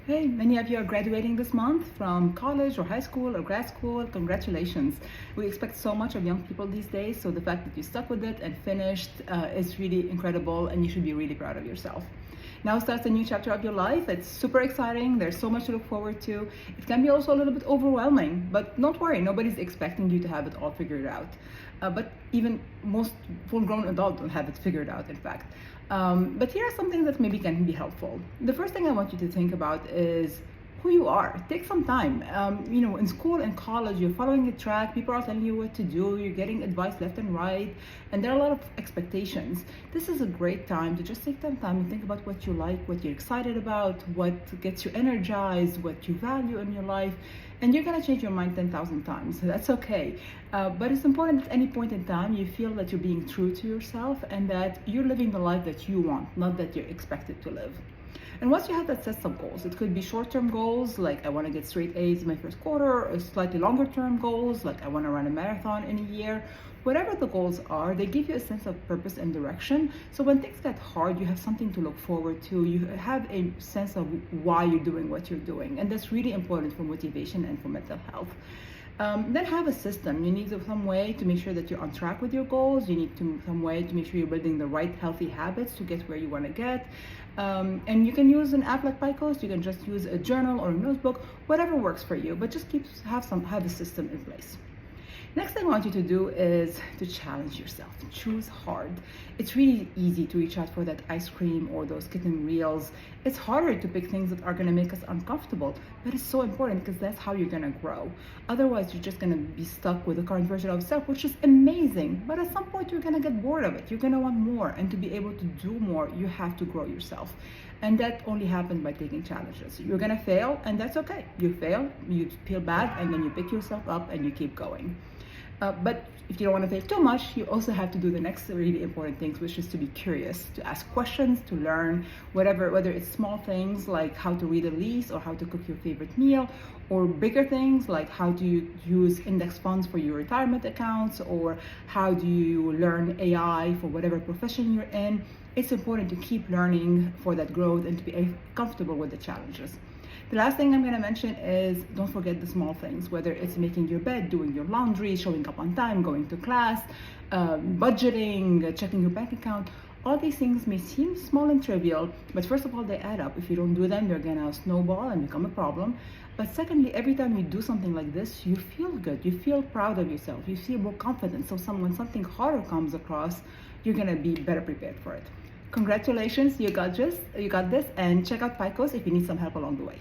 Hey, many of you are graduating this month from college or high school or grad school. Congratulations. We expect so much of young people these days, so the fact that you stuck with it and finished is really incredible, and you should be really proud of yourself. Now starts a new chapter of your life. It's super exciting. There's so much to look forward to. It can be also a little bit overwhelming, but don't worry, nobody's expecting you to have it all figured out. But even most full-grown adults don't have it figured out, in fact. But here are some things that maybe can be helpful. The first thing I want you to think about is who you are. Take some time. In school and college, you're following a track, people are telling you what to do, you're getting advice left and right, and there are a lot of expectations. This is a great time to just take some time and think about what you like, what you're excited about, what gets you energized, what you value in your life, and you're gonna change your mind 10,000 times. That's okay. But it's important at any point in time you feel that you're being true to yourself and that you're living the life that you want, not that you're expected to live. And once you have that, set some goals. It could be short-term goals, like I want to get straight A's in my first quarter, or slightly longer-term goals, like I want to run a marathon in a year. Whatever the goals are, they give you a sense of purpose and direction. So when things get hard, you have something to look forward to. You have a sense of why you're doing what you're doing. And that's really important for motivation and for mental health. Then have a system. You need some way to make sure that you're on track with your goals. You need some way to make sure you're building the right healthy habits to get where you want to get. And you can use an app like Picoast. You can just use a journal or a notebook, whatever works for you. But just have a system in place. Next thing I want you to do is to challenge yourself. Choose hard. It's really easy to reach out for that ice cream or those kitten reels. It's harder to pick things that are going to make us uncomfortable, but it's so important because that's how you're going to grow. Otherwise, you're just going to be stuck with the current version of yourself, which is amazing. But at some point, you're going to get bored of it. You're going to want more. And to be able to do more, you have to grow yourself. And that only happens by taking challenges. You're going to fail, and that's okay. You fail, you feel bad, and then you pick yourself up and you keep going. But if you don't want to fail too much, you also have to do the next really important things, which is to be curious, to ask questions, to learn, whether it's small things like how to read a lease or how to cook your favorite meal, or bigger things like how do you use index funds for your retirement accounts, or how do you learn AI for whatever profession you're in. It's important to keep learning for that growth and to be comfortable with the challenges. The last thing I'm going to mention is don't forget the small things, whether it's making your bed, doing your laundry, showing up on time, going to class, budgeting, checking your bank account. All these things may seem small and trivial, but first of all, they add up. If you don't do them, they're going to snowball and become a problem. But secondly, every time you do something like this, you feel good. You feel proud of yourself. You feel more confident. So when something harder comes across, you're going to be better prepared for it. Congratulations, you got this, and check out Picoast if you need some help along the way.